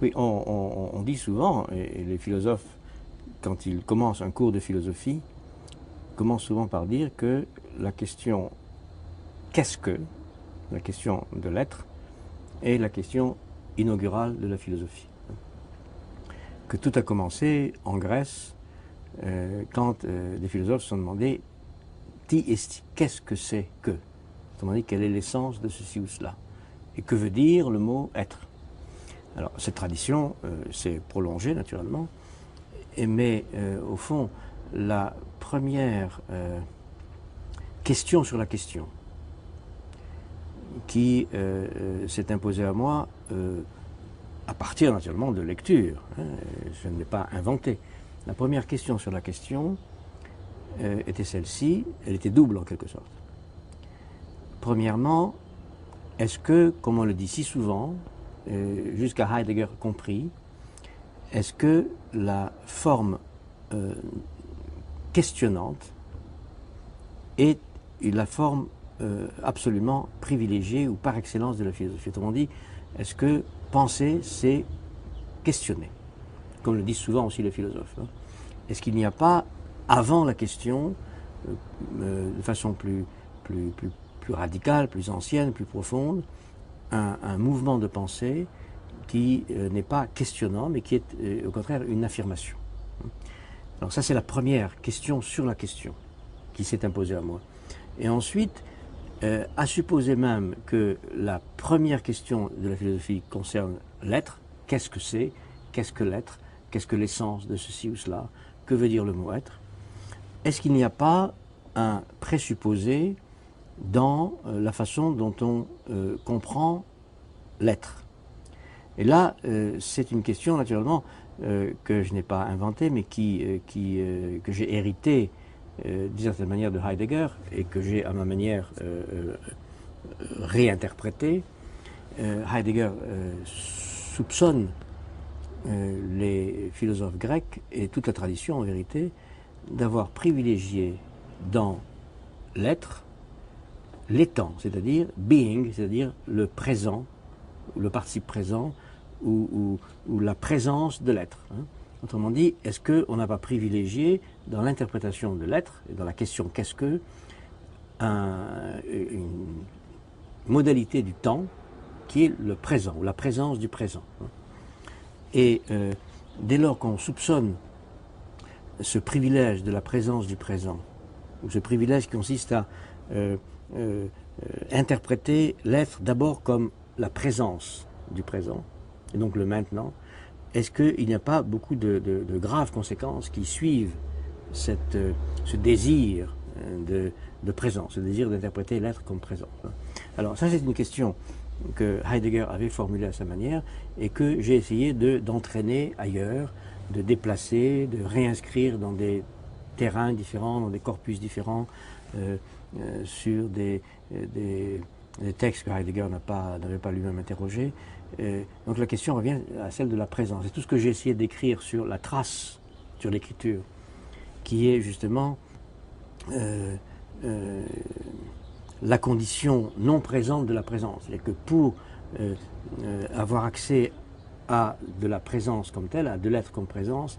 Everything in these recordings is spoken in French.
Oui, on dit souvent, et les philosophes, quand ils commencent un cours de philosophie, commencent souvent par dire que la question qu'est-ce que, la question de l'être, est la question inaugurale de la philosophie. Que tout a commencé en Grèce quand des philosophes se sont demandé ti esti, qu'est-ce que c'est que? Ils se sont demandé quelle est l'essence de ceci ou cela. Et que veut dire le mot être? Alors cette tradition s'est prolongée naturellement, mais au fond, la première question sur la question qui s'est imposée à moi à partir naturellement de lecture, je ne l'ai pas inventé. La première question sur la question était celle-ci, elle était double en quelque sorte. Premièrement, est-ce que, comme on le dit si souvent, jusqu'à Heidegger compris, est-ce que la forme questionnante est la forme absolument privilégiée ou par excellence de la philosophie? Autrement dit, est-ce que penser, c'est questionner, comme le disent souvent aussi les philosophes, hein? Est-ce qu'il n'y a pas, avant la question, de façon plus radicale, plus ancienne, plus profonde, un mouvement de pensée qui n'est pas questionnant, mais qui est au contraire une affirmation? Alors ça, c'est la première question sur la question qui s'est imposée à moi. Et ensuite, à supposer même que la première question de la philosophie concerne l'être, qu'est-ce que c'est, qu'est-ce que l'être, qu'est-ce que l'essence de ceci ou cela, que veut dire le mot être, est-ce qu'il n'y a pas un présupposé dans la façon dont on comprend l'être? Et là, c'est une question naturellement que je n'ai pas inventée, mais que j'ai héritée d'une certaine manière de Heidegger et que j'ai à ma manière réinterprétée. Heidegger soupçonne les philosophes grecs et toute la tradition en vérité d'avoir privilégié dans l'être l'étant, c'est-à-dire being, c'est-à-dire le présent, le participe présent ou la présence de l'être. Hein. Autrement dit, est-ce qu'on n'a pas privilégié dans l'interprétation de l'être et dans la question qu'est-ce que une modalité du temps qui est le présent ou la présence du présent. Hein. Et dès lors qu'on soupçonne ce privilège de la présence du présent, ou ce privilège qui consiste à interpréter l'être d'abord comme la présence du présent, et donc le maintenant, est-ce qu'il n'y a pas beaucoup de graves conséquences qui suivent ce désir de présence, ce désir d'interpréter l'être comme présent? Alors ça, c'est une question que Heidegger avait formulée à sa manière et que j'ai essayé d'entraîner ailleurs, de déplacer, de réinscrire dans des terrains différents, dans des corpus différents, sur des textes que Heidegger n'avait pas lui-même interrogés. Donc la question revient à celle de la présence. Et tout ce que j'ai essayé d'écrire sur la trace, sur l'écriture, qui est justement la condition non présente de la présence. C'est-à-dire que pour avoir accès à de la présence comme telle, à de l'être comme présence,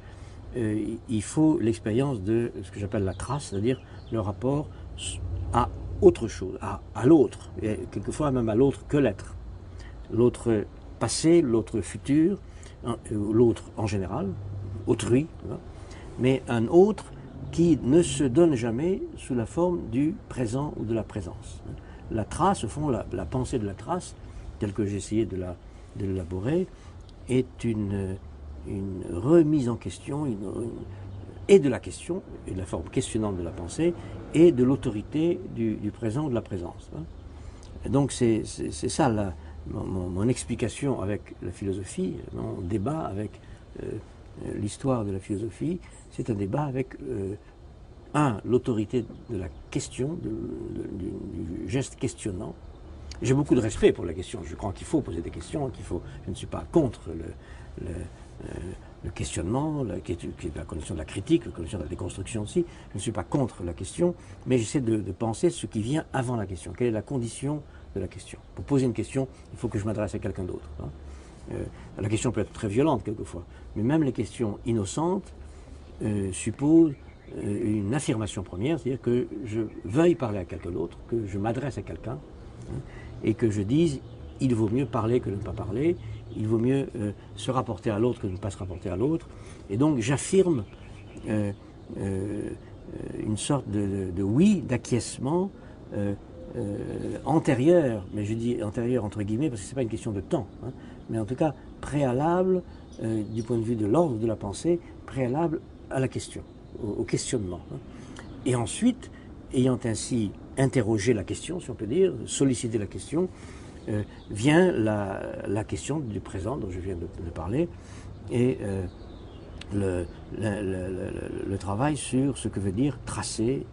il faut l'expérience de ce que j'appelle la trace, c'est-à-dire le rapport à autre chose, à l'autre, et quelquefois même à l'autre que l'être. L'autre passé, l'autre futur, l'autre en général, autrui, mais un autre qui ne se donne jamais sous la forme du présent ou de la présence. La trace, au fond, la pensée de la trace, telle que j'ai essayé de l'élaborer, est une remise en question, et de la question, et de la forme questionnante de la pensée, et de l'autorité du présent ou de la présence. Et donc c'est ça mon explication avec la philosophie, mon débat avec l'histoire de la philosophie, c'est un débat avec, l'autorité de la question, du geste questionnant. J'ai beaucoup de respect pour la question, je crois qu'il faut poser des questions, je ne suis pas contre le questionnement, qui est la condition de la critique, la condition de la déconstruction aussi, je ne suis pas contre la question, mais j'essaie de penser ce qui vient avant la question, quelle est la condition de la question. Pour poser une question, il faut que je m'adresse à quelqu'un d'autre. Hein. La question peut être très violente quelquefois, mais même les questions innocentes supposent une affirmation première, c'est-à-dire que je veuille parler à quelqu'un d'autre, que je m'adresse à quelqu'un, hein, et que je dise il vaut mieux parler que de ne pas parler, il vaut mieux se rapporter à l'autre que de ne pas se rapporter à l'autre, et donc j'affirme une sorte de oui, d'acquiescement antérieur, mais je dis antérieur entre guillemets parce que ce n'est pas une question de temps, hein, mais en tout cas préalable du point de vue de l'ordre de la pensée, préalable à la question, au questionnement. Hein. Et ensuite, ayant ainsi interrogé la question, si on peut dire, sollicité la question, vient la question du présent dont je viens de parler, et le travail sur ce que veut dire tracer,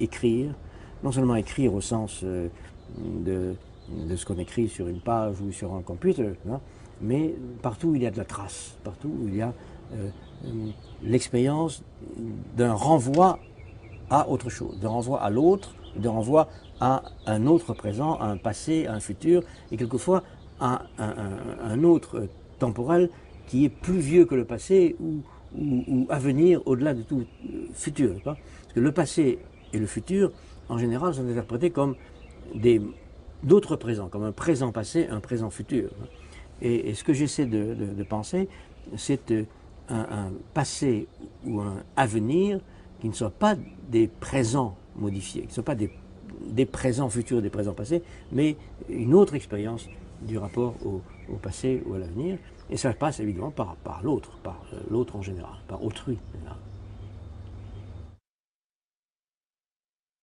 écrire, non seulement écrire au sens de ce qu'on écrit sur une page ou sur un computer, hein, mais partout où il y a de la trace, partout où il y a l'expérience d'un renvoi à autre chose, d'un renvoi à l'autre, d'un renvoi à un autre présent, à un passé, à un futur, et quelquefois à un autre temporel qui est plus vieux que le passé ou à venir au-delà de tout futur. Parce que le passé et le futur, en général, sont interprétés comme d'autres présents, comme un présent passé, un présent futur. Et ce que j'essaie de penser, c'est un passé ou un avenir qui ne soit pas des présents modifiés, qui ne soit pas des présents futurs, des présents passés, mais une autre expérience du rapport au passé ou à l'avenir. Et ça passe évidemment par l'autre en général, par autrui en général.